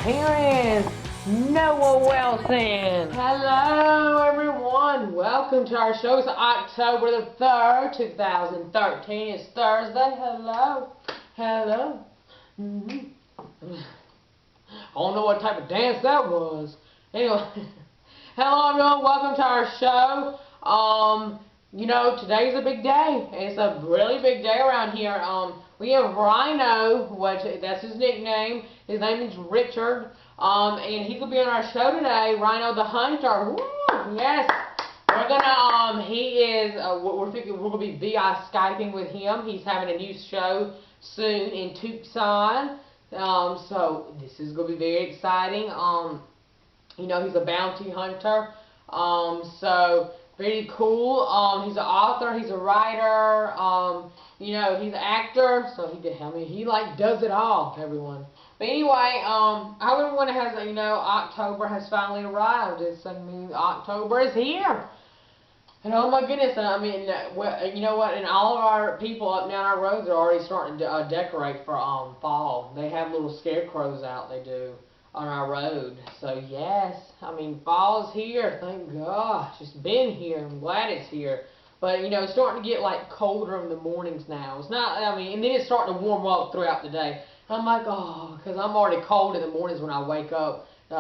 here is Noah Wilson. Hello, everyone. Welcome to our show. It's October the 3rd, 2013. It's Thursday. Hello. Hello. I don't know what type of dance that was. Anyway, hello, everyone. Welcome to our show. You know, today's a big day. It's a really big day around here. We have Rhino, which that's his nickname. His name is Richard. And he's gonna be on our show today. Rhino The Hunter. Woo! Yes. We're gonna we're gonna be VI Skyping with him. He's having a new show soon in Tucson. So this is gonna be very exciting. You know, he's a bounty hunter. So pretty cool. He's an author, he's a writer, you know, he's an actor, so he like does it all, everyone. But anyway, everyone has, you know, October has finally arrived. October is here. And oh my goodness, I mean, you know what, and all of our people up and down our roads are already starting to decorate for fall. They have little scarecrows out, they do, on our road. So yes, I mean, fall's here, thank gosh. It's been here, I'm glad it's here. But you know, it's starting to get like colder in the mornings now. It's not, I mean, and then it's starting to warm up throughout the day. I'm like, oh, because I'm already cold in the mornings when I wake up, you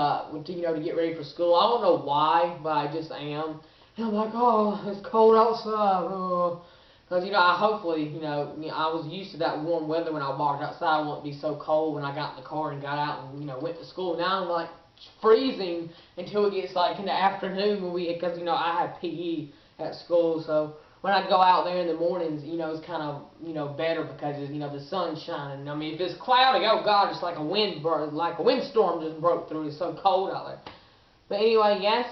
know, to get ready for school. I don't know why, but I just am. And I'm like, oh, it's cold outside. Oh. Because, you know, I was used to that warm weather when I walked outside. I wouldn't be so cold when I got in the car and got out and, you know, went to school. Now I'm, like, freezing until it gets, like, in the afternoon because, you know, I have PE at school. So when I go out there in the mornings, you know, it's kind of, you know, better because, you know, the sun's shining. I mean, if it's cloudy, oh, God, it's like a windstorm just broke through. It's so cold out there. But anyway, yes.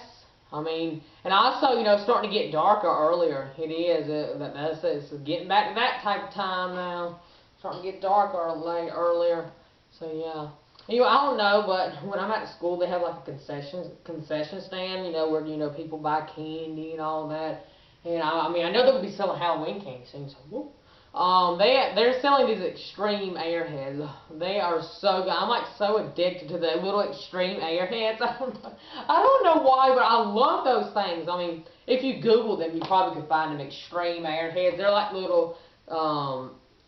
I mean, and also, you know, it's starting to get darker earlier. It is. It's getting back to that type of time now. Starting to get darker earlier. So, yeah. Anyway, I don't know, but when I'm at school, they have like a concession stand, you know, where, you know, people buy candy and all that. And I mean, I know they'll be selling Halloween candy soon, so whoop. They're selling these extreme airheads. They are so good. I'm like so addicted to the little extreme airheads. I don't know why, but I love those things. I mean, if you Google them, you probably could find them extreme airheads. They're like little,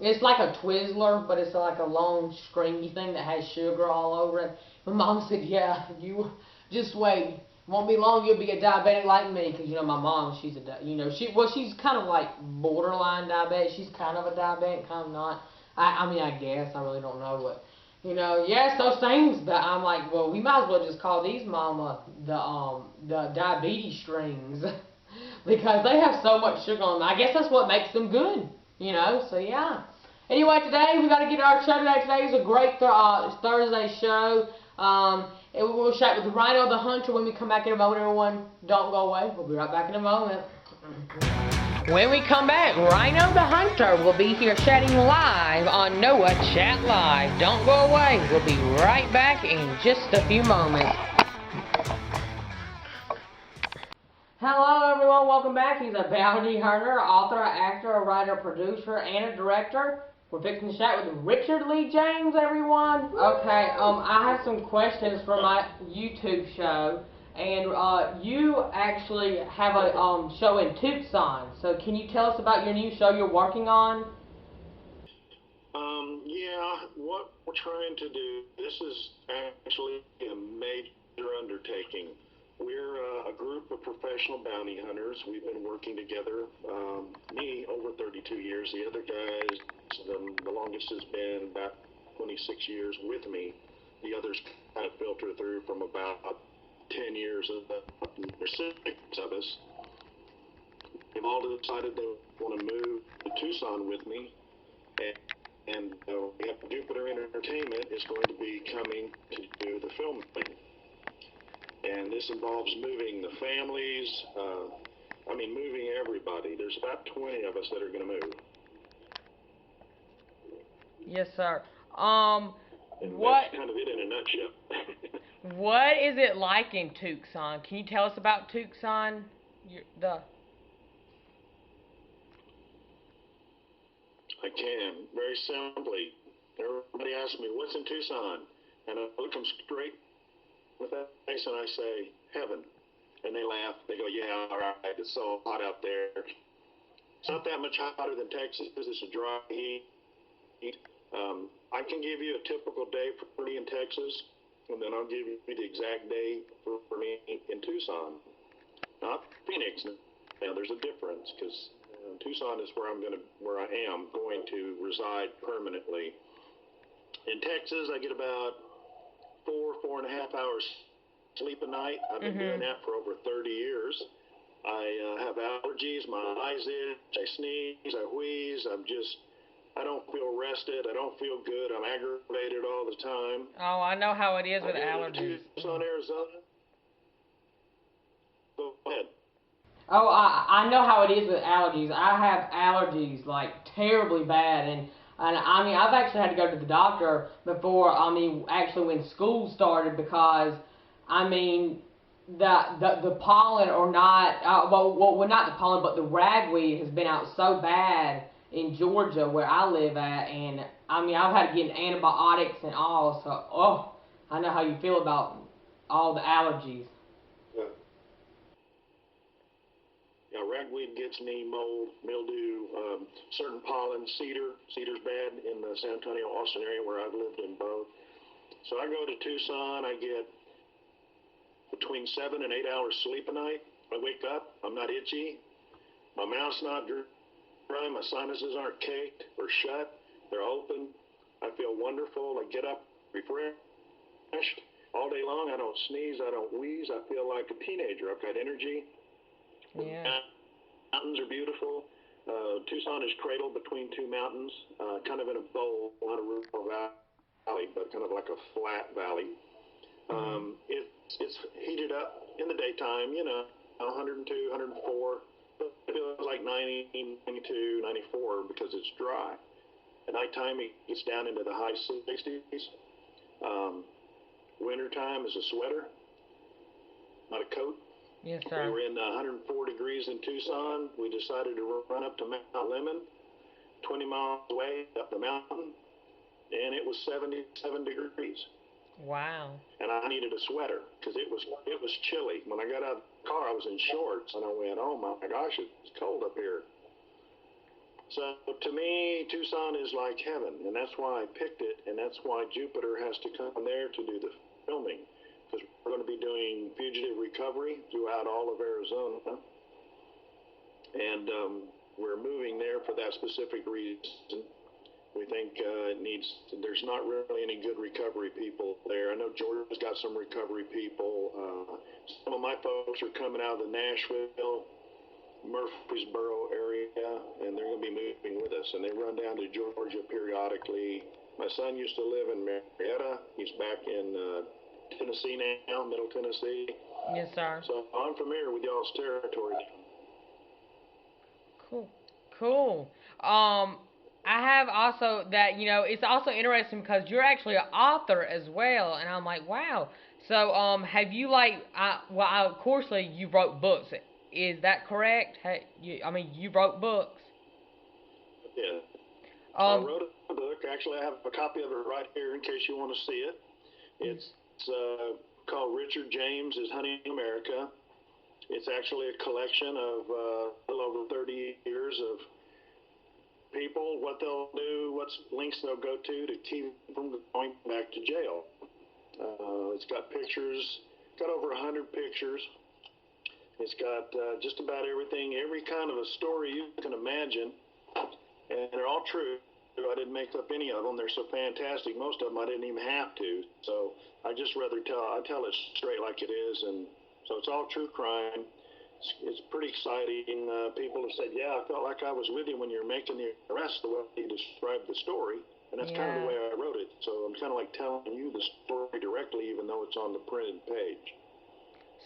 it's like a Twizzler, but it's like a long stringy thing that has sugar all over it. My mom said, yeah, you just wait. Won't be long, you'll be a diabetic like me, because, you know, my mom, she's she's kind of like borderline diabetic. She's kind of a diabetic, kind of not. I mean, I guess, I really don't know, but, you know, yes, those things that I'm like, well, we might as well just call these mama the diabetes strings, because they have so much sugar on them. I guess that's what makes them good, you know, so yeah. Anyway, today, we got to get our show today. Today is a great Thursday show. We'll chat with Rhino the Hunter when we come back in a moment, everyone. Don't go away. We'll be right back in a moment. When we come back, Rhino the Hunter will be here chatting live on Noah Chat Live. Don't go away. We'll be right back in just a few moments. Hello, everyone. Welcome back. He's a bounty hunter, author, actor, a writer, producer, and a director. We're fixing to chat with Richard Lee James, everyone. Okay, I have some questions for my YouTube show, and you actually have a show in Tucson. So can you tell us about your new show you're working on? Yeah, what we're trying to do, this is actually a major undertaking. We're a group of professional bounty hunters. We've been working together, me over 32 years. The other guys, the longest has been about 26 years with me. The others kind of filter through from about 10 years there's 6 of us. They've all decided they want to move to Tucson with me. And we have Jupiter Entertainment is going to be coming to do the filming. And this involves moving the families, moving everybody. There's about 20 of us that are going to move. Yes, sir. And that's kind of it in a nutshell. What is it like in Tucson? Can you tell us about Tucson? I can, very simply. Everybody asks me, what's in Tucson? And I look them straight in the face and I say, heaven. And they laugh. They go, yeah, all right, it's so hot out there. It's not that much hotter than Texas. It's a dry heat. I can give you a typical day for me in Texas, and then I'll give you the exact day for me in Tucson. Not Phoenix. Now, there's a difference because Tucson is where I am going to reside permanently. In Texas, I get about 4.5 hours sleep a night. I've been doing that for over 30 years. I have allergies. My eyes itch. I sneeze. I wheeze. I don't feel rested. I don't feel good. I'm aggravated all the time. Oh, I know how it is with allergies. Tucson, Arizona. Go ahead. Oh, I know how it is with allergies. I have allergies like terribly bad, and I mean I've actually had to go to the doctor before. I mean actually when school started because I mean the pollen or not well not the pollen but the ragweed has been out so bad in Georgia where I live at, and I mean I've had to get antibiotics and all. So I know how you feel about all the allergies. Yeah, ragweed gets me, mold, mildew, certain pollen, cedar's bad in the San Antonio, Austin area where I've lived in both. So I go to Tucson, I get between 7 and 8 hours sleep a night. I wake up, I'm not itchy, my mouth's not dry, my sinuses aren't caked or shut, they're open. I feel wonderful. I get up refreshed all day long. I don't sneeze, I don't wheeze. I feel like a teenager. I've got energy. Yeah. Mountains are beautiful. Tucson is cradled between two mountains, kind of in a bowl, not a real valley, but kind of like a flat valley. It's heated up in the daytime, 102, 104, but it feels like 90, 92, 94 because it's dry. At nighttime, it gets down into the high 60s. Wintertime is a sweater, not a coat. Yes, sir. We were in 104 degrees in Tucson. We decided to run up to Mount Lemmon, 20 miles away up the mountain, and it was 77 degrees. Wow. And I needed a sweater because it was chilly. When I got out of the car, I was in shorts, and I went, oh my gosh, it's cold up here. So to me, Tucson is like heaven, and that's why I picked it, and that's why Jupiter has to come there to do the filming, because we're going to be doing fugitive recovery throughout all of Arizona, and we're moving there for that specific reason. We think there's not really any good recovery people there. I know Georgia's got some recovery people. Some of my folks are coming out of the Nashville, Murfreesboro area, and they're going to be moving with us, and they run down to Georgia periodically. My son used to live in Marietta. He's back in Tennessee now, Middle Tennessee. Yes, sir. So I'm familiar with y'all's territory. Cool. I have also that, it's also interesting because you're actually an author as well, and I'm like, wow. So, have you of course, you wrote books. Is that correct? You wrote books. Yeah. I wrote a book. Actually, I have a copy of it right here in case you want to see it. It's called Richard James is Hunting America. It's actually a collection of a little over 30 years of people, what they'll do, what links they'll go to keep from going back to jail. It's got pictures, got over 100 pictures. It's got just about everything, every kind of a story you can imagine, and they're all true. I didn't make up any of them. They're so fantastic. Most of them I didn't even have to. So I just rather tell it straight like it is, and so it's all true crime. It's pretty exciting. People have said, yeah, I felt like I was with you when you were making the arrest, the way you described the story. And that's kind of the way I wrote it. So I'm kind of like telling you the story directly, even though it's on the printed page.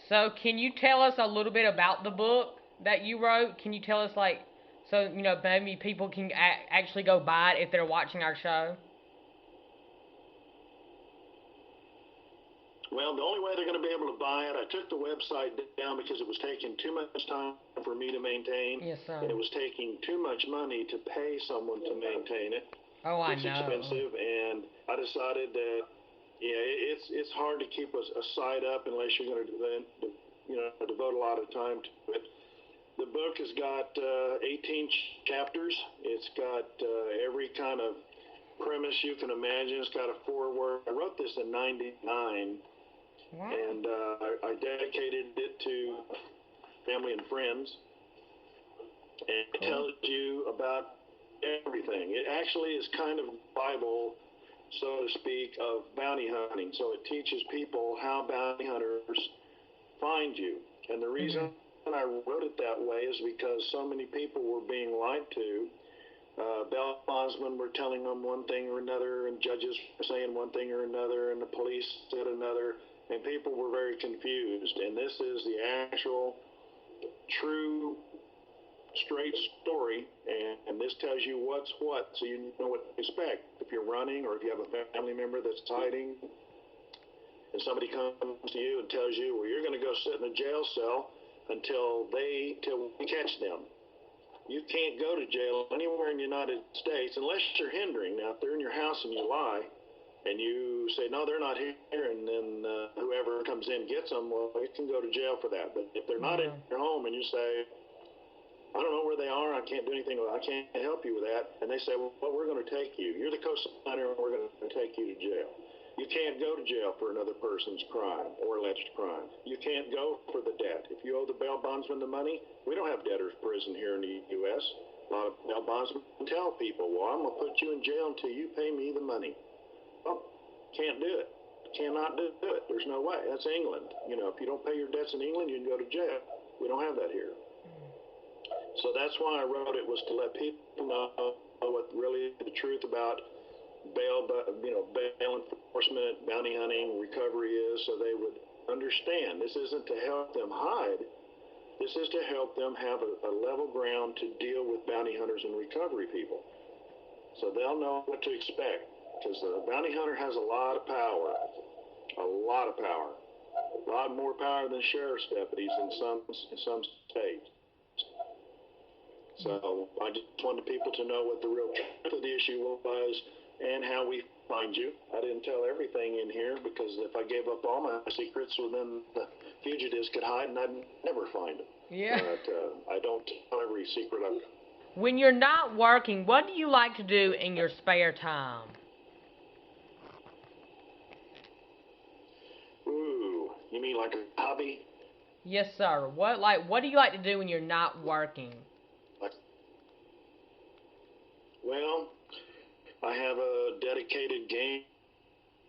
So can you tell us a little bit about the book that you wrote? Can you tell us, so, maybe people can actually go buy it if they're watching our show? Well, the only way they're going to be able to buy it, I took the website down because it was taking too much time for me to maintain. Yes, sir. And it was taking too much money to pay someone to maintain it. Oh, I know. It's expensive, and I decided that Yeah, it's hard to keep a site up unless you're going to devote a lot of time to it. The book has got 18 chapters. It's got every kind of premise you can imagine. It's got a foreword. I wrote this in '99, Wow. and I dedicated it to family and friends. And it tells you about everything. It actually is kind of Bible, so to speak, of bounty hunting. So it teaches people how bounty hunters find you. And the reason I wrote it that way is because so many people were being lied to. Bail bondsmen were telling them one thing or another, and judges were saying one thing or another, and the police said another, and people were very confused. And this is the actual, true, straight story, and this tells you what's what, so you know what to expect. If you're running, or if you have a family member that's hiding, and somebody comes to you and tells you, well, you're going to go sit in a jail cell until we catch them. You can't go to jail anywhere in the United States unless you're hindering. Now, if they're in your house and you lie, and you say, no, they're not here, and then whoever comes in gets them, well, you can go to jail for that. But if they're not in your home and you say, I don't know where they are, I can't do anything, I can't help you with that, and they say, well, we're going to take you. You're the co-signer, and we're going to take you to jail. You can't go to jail for another person's crime or alleged crime. You can't go for the debt. If you owe the bail bondsman the money, we don't have debtor's prison here in the U.S. A lot of bail bondsmen tell people, well, I'm going to put you in jail until you pay me the money. Well, can't do it. Cannot do it. There's no way. That's England. You know, if you don't pay your debts in England, you can go to jail. We don't have that here. So that's why I wrote it, was to let people know what really the truth about bail enforcement, bounty hunting, recovery is, so they would understand. This isn't to help them hide. This is to help them have a level ground to deal with bounty hunters and recovery people. So they'll know what to expect, because the bounty hunter has a lot of power, a lot more power than sheriff's deputies in some states. So I just wanted people to know what the real truth of the issue was and how we find you. I didn't tell everything in here, because if I gave up all my secrets, well, then the fugitives could hide and I'd never find them. Yeah. But I don't tell every secret I've got. When you're not working, what do you like to do in your spare time? Ooh, you mean like a hobby? Yes, sir. What do you like to do when you're not working? Well, I have a dedicated game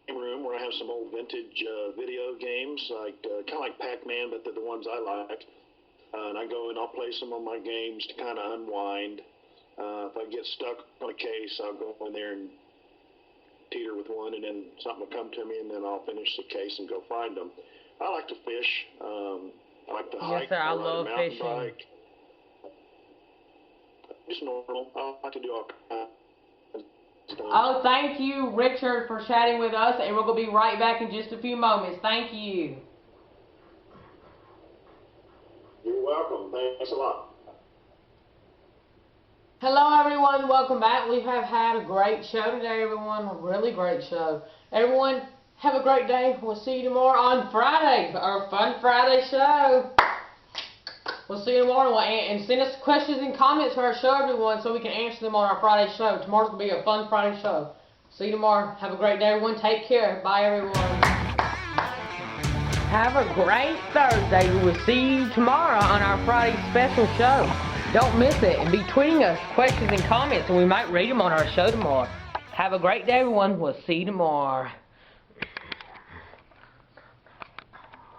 room where I have some old vintage video games, like kind of like Pac-Man, but they're the ones I like. And I go and I'll play some of my games to kind of unwind. If I get stuck on a case, I'll go in there and teeter with one, and then something will come to me, and then I'll finish the case and go find them. I like to fish. I like to hike. Yes, sir. I love fishing. Bike. Just normal. I like to do all kinds of stuff. Oh, thank you, Richard, for chatting with us, and we're going to be right back in just a few moments. Thank you. You're welcome. Thanks a lot. Hello, everyone. Welcome back. We have had a great show today, everyone. A really great show. Everyone, have a great day. We'll see you tomorrow on Friday, our Fun Friday show. We'll see you tomorrow, and send us questions and comments for our show, everyone, so we can answer them on our Friday show. Tomorrow's going to be a Fun Friday show. See you tomorrow. Have a great day, everyone. Take care. Bye, everyone. Have a great Thursday. We will see you tomorrow on our Friday special show. Don't miss it, and be tweeting us questions and comments, and we might read them on our show tomorrow. Have a great day, everyone. We'll see you tomorrow.